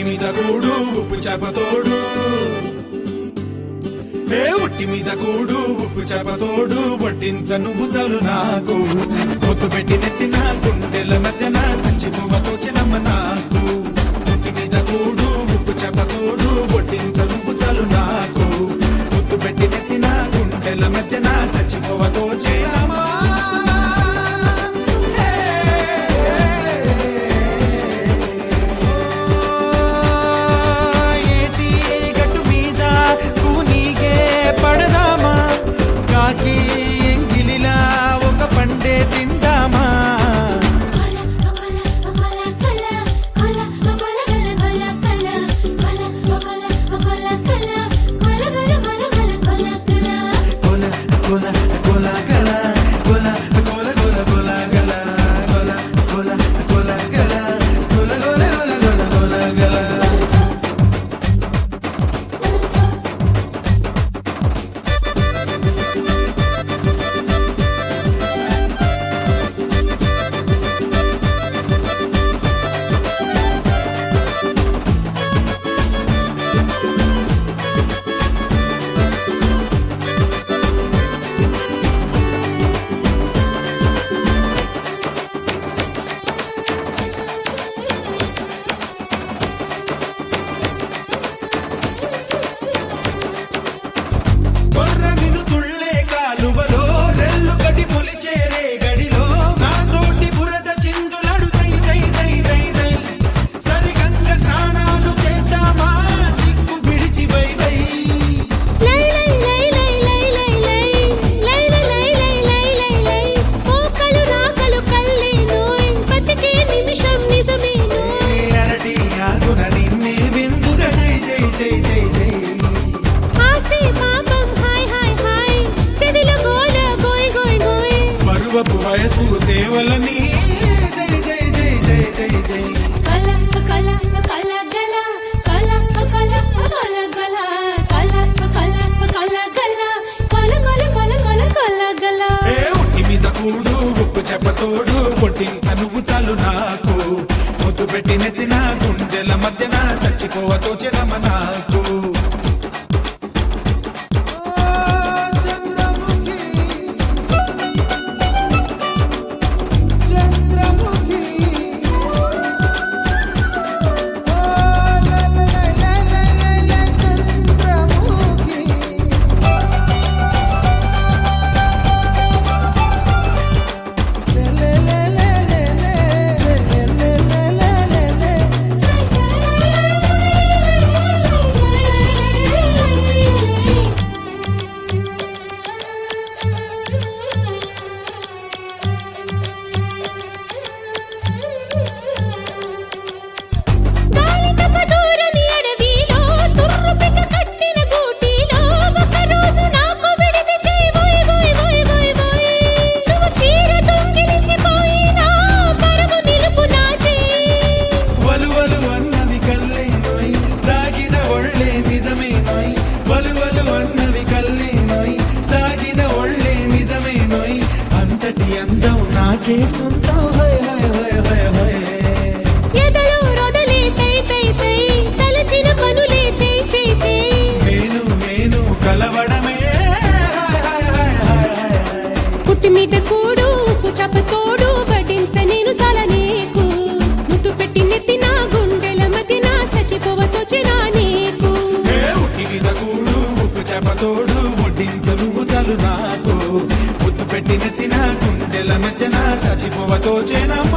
ఉట్టి మీద కూడు ఉప్పు చేపతోడు ఉట్టి మీద కూడు ఉప్పు చేపతోడు వడ్డించ నువ్వు చాలు నాకు పొత్తు పెట్టి నెత్తిన గుండెల మధ్యన సంచిపోవతో చిన్నమ్మ నాకు ఉట్టి మీద కూడు ఉప్పు చేపతోడు వడ్డించ నువ్వు చాలు నాకు పొత్తు పెట్టి నెత్తిన గుండెల మధ్యన సంచిపోవతో చిన్నమ్మ వయసు సేవలని జై జై జై జై జై జై కల కల కల గల కల కల కల గల కల కల కల గల కల కల కల కల కల గల ఉట్టి మీద కూడు ఉప్పు చెప్పతోడు వడ్డించ నువ్వు చాలు నాకు ముద్దు పెట్టి నెత్తిన గుండెల మధ్యన చచ్చిపోవతో చిరమ నాకు పుట్టి మీద కూడు ఉప్పు చేపతోడు వడ్డించ నేను చాలా నీకు ముద్దు పెట్టి నెత్తిన గుండెల మధ్యన చచ్చిపోవతో చిరా నీకు ఉట్టి మీద కూడు ఉప్పు చేపతోడు వడ్డించ నువ్వు చాలు నాకు ముద్దు పెట్టి నెత్తిన గుండెల మధ్యన చచ్చిపోవతో చిన్నమ్మ